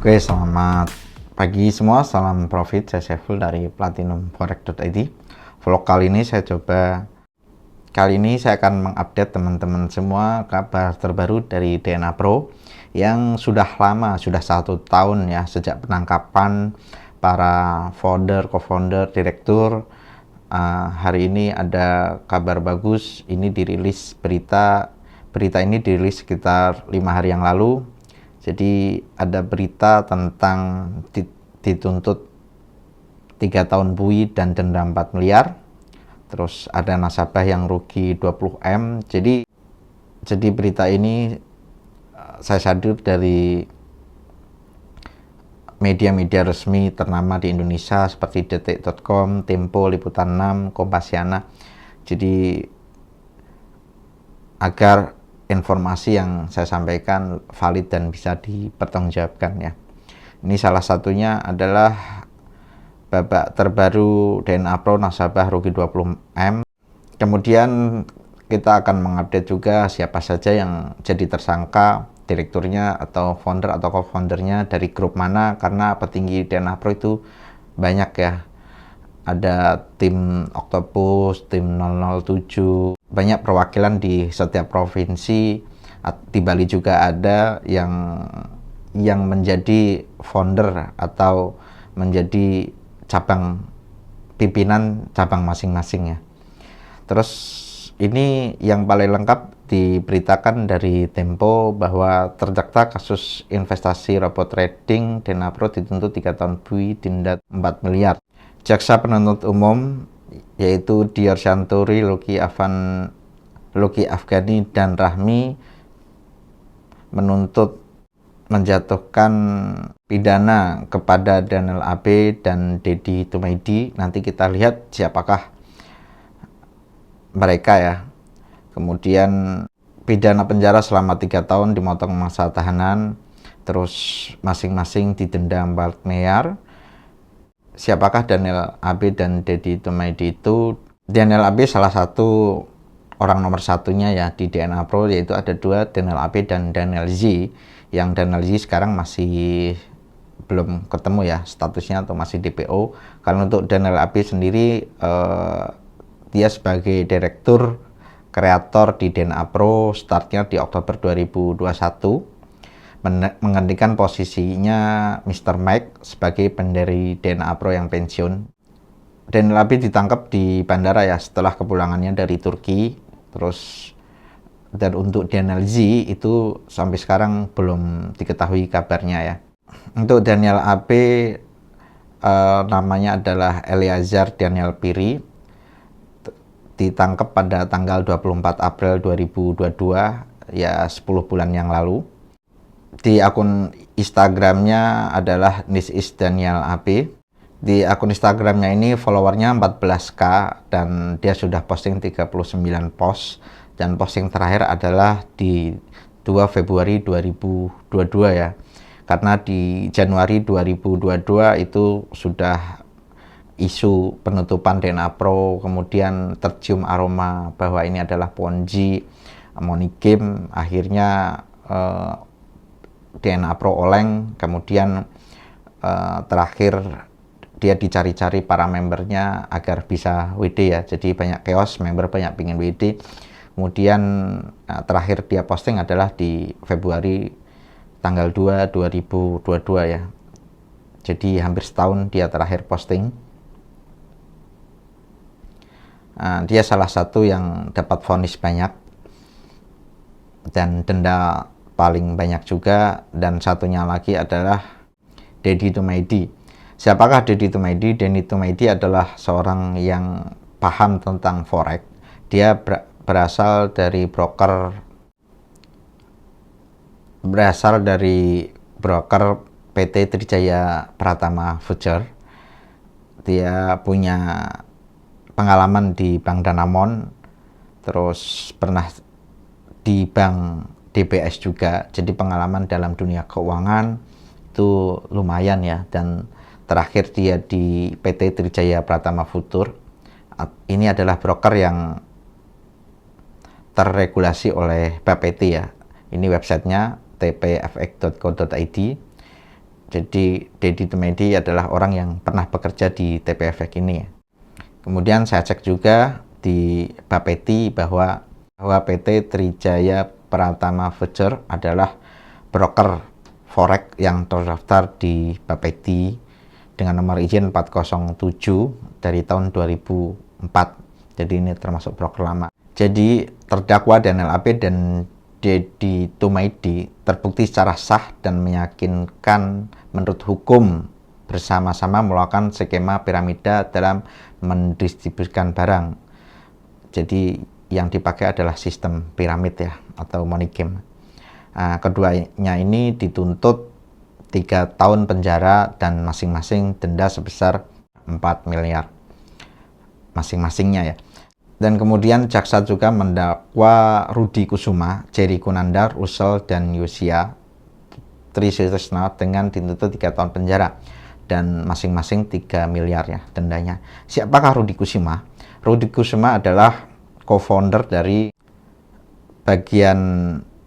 Oke, selamat pagi semua, salam profit, saya Saiful dari platinumforex.id. Vlog kali ini saya akan mengupdate teman-teman semua kabar terbaru dari DNA Pro yang sudah lama, sudah 1 tahun ya, sejak penangkapan para founder, co-founder, direktur. Hari ini ada kabar bagus, ini dirilis berita ini dirilis sekitar 5 hari yang lalu. Jadi ada berita tentang dituntut 3 tahun bui dan denda 4 miliar. Terus ada nasabah yang rugi 20 M. Jadi berita ini saya sadur dari media-media resmi ternama di Indonesia seperti detik.com, Tempo, Liputan 6, Kompasiana. Jadi agar informasi yang saya sampaikan valid dan bisa dipertanggungjawabkan ya. Ini salah satunya adalah babak terbaru DNA Pro nasabah rugi 20 M. Kemudian kita akan mengupdate juga siapa saja yang jadi tersangka, direkturnya atau founder atau co-foundernya dari grup mana, karena petinggi DNA Pro itu banyak ya. Ada tim Octopus, tim 007, banyak perwakilan di setiap provinsi. Di Bali juga ada yang menjadi founder atau menjadi cabang pimpinan cabang masing-masing ya. Terus ini yang paling lengkap diberitakan dari Tempo bahwa terdakwa kasus investasi robot trading DNA Pro dituntut 3 tahun bui, denda 4 miliar. Jaksa penuntut umum yaitu Dior Shanturi, Luki Afgani dan Rahmi menuntut menjatuhkan pidana kepada Daniel AB dan Dedi Tumaidi. Nanti kita lihat siapakah mereka ya. Kemudian pidana penjara selama 3 tahun dimotong masa tahanan, terus masing-masing didenda 4 miliar. Siapakah Daniel AB dan Dedi Tumaidi itu? Daniel AB salah satu orang nomor satunya ya di DNA Pro, yaitu ada 2, Daniel AB dan Daniel Z. Yang Daniel Z sekarang masih belum ketemu ya statusnya atau masih DPO. Kalau untuk Daniel AB sendiri dia sebagai direktur kreator di DNA Pro, startnya di Oktober 2021. Menggantikan posisinya Mr. Mike sebagai pendiri DNA Pro yang pensiun. Daniel AB ditangkap di bandara ya setelah kepulangannya dari Turki. Dan untuk Daniel Z itu sampai sekarang belum diketahui kabarnya ya. Untuk Daniel AB namanya adalah Eleazar Daniel Piri. Ditangkap pada tanggal 24 April 2022 ya 10 bulan yang lalu. Di akun Instagramnya adalah This is Daniel AB. Di akun Instagramnya ini followernya 14k dan dia sudah posting 39 post, dan posting terakhir adalah di 2 Februari 2022 ya. Karena di Januari 2022 itu sudah isu penutupan DNA Pro, kemudian tercium aroma bahwa ini adalah Ponzi, money game. Akhirnya DNA Pro oleng, kemudian terakhir dia dicari-cari para membernya agar bisa WD ya. Jadi banyak chaos, member banyak pingin WD. Kemudian terakhir dia posting adalah di Februari tanggal 2 2022 ya. Jadi hampir setahun dia terakhir posting. Dia salah satu yang dapat vonis banyak dan denda paling banyak juga. Dan satunya lagi adalah Dedi Tumaidi. Siapakah Dedi Tumaidi? Dedi Tumaidi adalah seorang yang paham tentang forex. Dia berasal dari broker PT Trijaya Pratama Future. Dia punya pengalaman di Bank Danamon, terus pernah di Bank DBS juga. Jadi pengalaman dalam dunia keuangan itu lumayan ya. Dan terakhir dia di PT Trijaya Pratama Future. Ini adalah broker yang terregulasi oleh BAPETI ya. Ini websitenya tpfx.co.id. Jadi Dedi Tumedi adalah orang yang pernah bekerja di TPFX ini ya. Kemudian saya cek juga di Bapeti bahwa PT Trijaya Pratama Future adalah broker forex yang terdaftar di Bapeti dengan nomor izin 407 dari tahun 2004. Jadi ini termasuk broker lama. Jadi terdakwa Daniel AB dan Dedi Tumedi terbukti secara sah dan meyakinkan menurut hukum bersama-sama melakukan skema piramida dalam mendistribusikan barang. Jadi yang dipakai adalah sistem piramid ya, atau money game. Keduanya ini dituntut 3 tahun penjara dan masing-masing denda sebesar 4 miliar masing-masingnya ya. Dan kemudian jaksa juga mendakwa Rudi Kusuma, Jerry Kunandar, Russell, dan Yosia Trisutrisno dengan dituntut 3 tahun penjara dan masing-masing 3 miliar ya dendanya. Siapakah Rudi Kusuma? Rudi Kusuma adalah co-founder dari bagian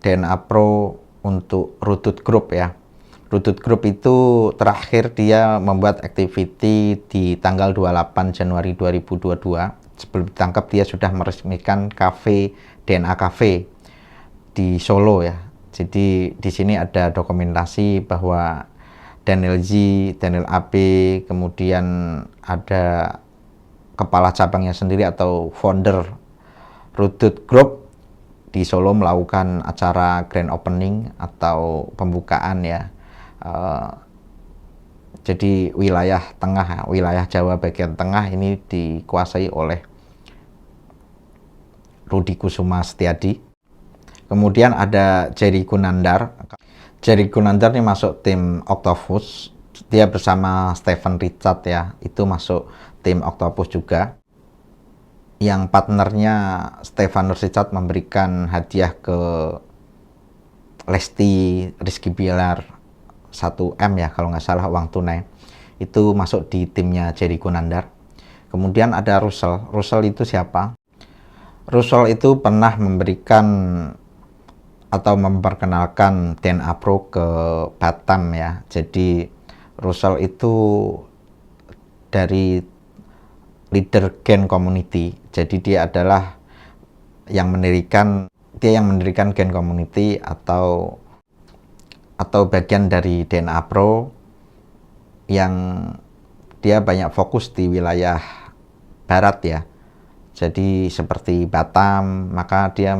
DNA Pro untuk Rutut Group ya. Rutut Group itu terakhir dia membuat activity di tanggal 28 Januari 2022. Sebelum ditangkap dia sudah meresmikan kafe DNA Cafe di Solo ya. Jadi di sini ada dokumentasi bahwa Daniel Z, Daniel AB, kemudian ada kepala cabangnya sendiri atau founder Rutut Group di Solo melakukan acara grand opening atau pembukaan ya. Jadi wilayah tengah, wilayah Jawa bagian tengah ini dikuasai oleh Rudi Kusuma Setiadi. Kemudian ada Jerry Kunandar. Jerry Kunandar ini masuk tim Octopus. Dia bersama Stephen Richard ya, itu masuk tim Octopus juga. Yang partnernya Stephen Richard memberikan hadiah ke Lesti Rizky Bilar 1M ya kalau nggak salah, uang tunai. Itu masuk di timnya Jerry Kunandar. Kemudian ada Russell. Russell itu siapa? Russell itu pernah memberikan atau memperkenalkan DNA Pro ke Batam ya. Jadi Russell itu dari leader Gen Community. Jadi dia adalah yang mendirikan Gen Community atau bagian dari DNA Pro yang dia banyak fokus di wilayah barat ya. Jadi seperti Batam, maka dia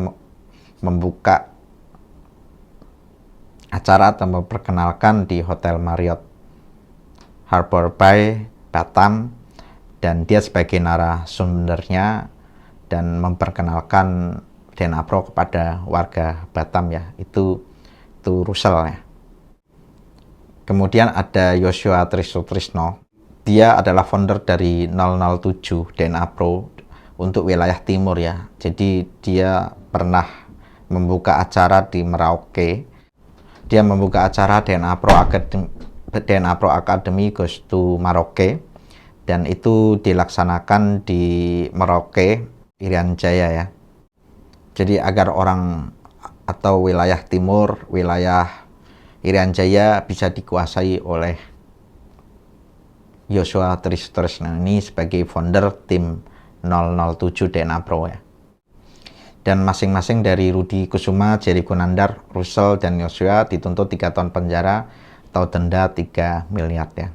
membuka acara atau memperkenalkan di Hotel Marriott Harbor Bay Batam, dan dia sebagai narasumbernya dan memperkenalkan DNA Pro kepada warga Batam ya. Itu Russell ya. Kemudian ada Yosia Trisutrisno. Dia adalah founder dari 007 DNA Pro untuk wilayah timur ya. Jadi dia pernah membuka acara di Merauke. Dia membuka acara DNA Pro Academy Goes to Merauke, dan itu dilaksanakan di Merauke, Irian Jaya ya. Jadi agar orang atau wilayah timur, wilayah Irian Jaya bisa dikuasai oleh Yosia Trisutrisno ini sebagai founder tim 007 DNA Pro ya. Dan masing-masing dari Rudi Kusuma, Jerry Kunandar, Russell, dan Yosia dituntut 3 tahun penjara atau denda 3 miliar ya.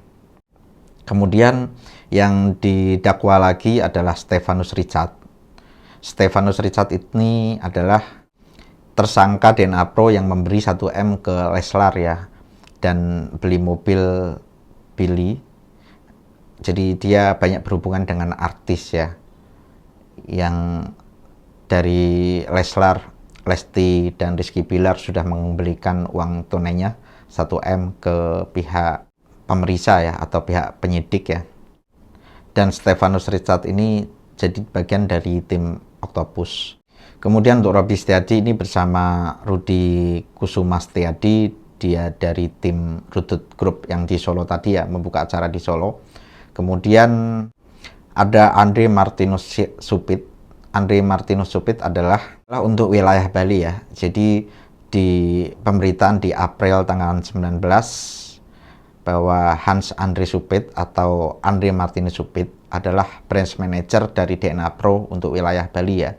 Kemudian yang didakwa lagi adalah Stephanus Richard. Stephanus Richard ini adalah tersangka DNA Pro yang memberi 1M ke Leslar ya, dan beli mobil Billy. Jadi dia banyak berhubungan dengan artis ya, yang dari Leslar, Lesti, dan Rizky Bilar sudah memberikan uang tunainya 1M ke pihak pemeriksa ya, atau pihak penyidik ya. Dan Stephanus Richard ini jadi bagian dari tim Octopus. Kemudian untuk Robi Setiadi ini bersama Rudi Kusuma Setiadi, dia dari tim Rutut Group yang di Solo tadi ya, membuka acara di Solo. Kemudian ada Andre Martinus Supit. Andre Martinus Supit adalah untuk wilayah Bali ya. Jadi di pemberitaan di April tanggal 19 bahwa Hans Andre Supit atau Andre Martinus Supit adalah branch manager dari DNA Pro untuk wilayah Bali ya.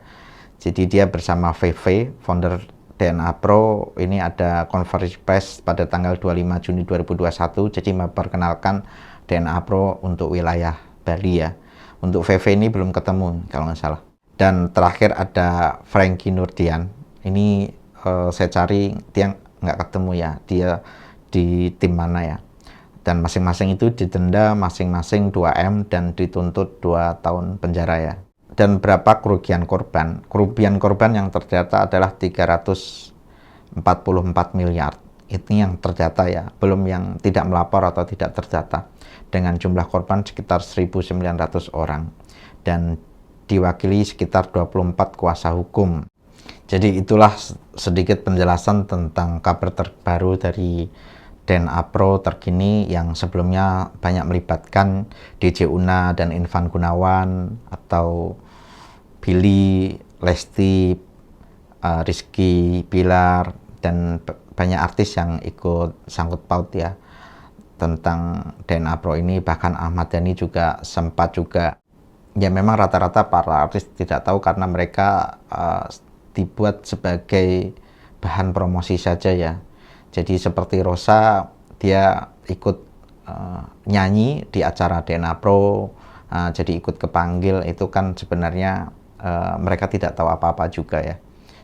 Jadi dia bersama VV, founder DNA Pro, ini ada konferensi pers pada tanggal 25 Juni 2021, jadi memperkenalkan DNA Pro untuk wilayah Bali ya. Untuk VV ini belum ketemu kalau nggak salah. Dan terakhir ada Frankie Nurdian, ini saya cari dia nggak ketemu ya, dia di tim mana ya. Dan masing-masing itu didenda masing-masing 2M dan dituntut 2 tahun penjara ya. Dan berapa kerugian korban? Kerugian korban yang terdata adalah 344 miliar. Ini yang terdata ya, belum yang tidak melapor atau tidak terdata. Dengan jumlah korban sekitar 1.900 orang. Dan diwakili sekitar 24 kuasa hukum. Jadi itulah sedikit penjelasan tentang kabar terbaru dari DNA Pro terkini yang sebelumnya banyak melibatkan DJ Una dan Irfan Gunawan atau Billy, Lesti, Rizky Bilar dan banyak artis yang ikut sangkut paut ya tentang DNA Pro ini. Bahkan Ahmad Dhani juga sempat juga ya, memang rata-rata para artis tidak tahu karena mereka dibuat sebagai bahan promosi saja ya. Jadi seperti Rosa, dia ikut nyanyi di acara DNA Pro, jadi ikut kepanggil, itu kan sebenarnya mereka tidak tahu apa-apa juga ya.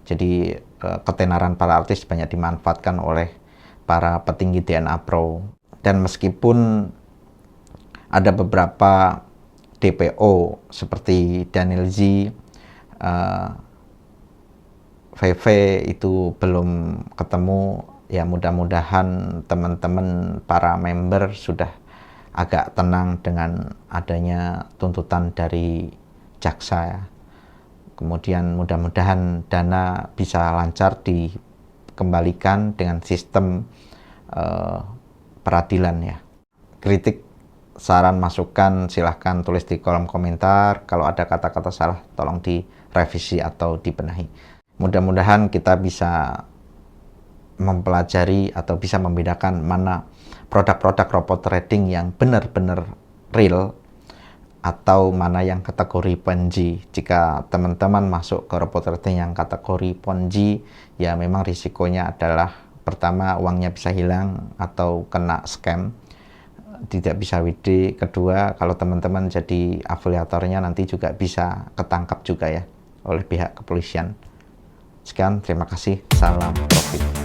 Jadi ketenaran para artis banyak dimanfaatkan oleh para petinggi DNA Pro. Dan meskipun ada beberapa DPO seperti Daniel Z, VV itu belum ketemu, ya mudah-mudahan teman-teman para member sudah agak tenang dengan adanya tuntutan dari jaksa ya. Kemudian mudah-mudahan dana bisa lancar dikembalikan dengan sistem peradilan ya. Kritik, saran, masukan silahkan tulis di kolom komentar. Kalau ada kata-kata salah tolong direvisi atau dibenahi. Mudah-mudahan kita bisa mempelajari atau bisa membedakan mana produk-produk robot trading yang benar-benar real atau mana yang kategori Ponzi. Jika teman-teman masuk ke robot trading yang kategori Ponzi, ya memang risikonya adalah pertama uangnya bisa hilang atau kena scam, tidak bisa WD. Kedua, kalau teman-teman jadi afiliatornya nanti juga bisa ketangkap juga ya oleh pihak kepolisian. Sekian, terima kasih, salam profit.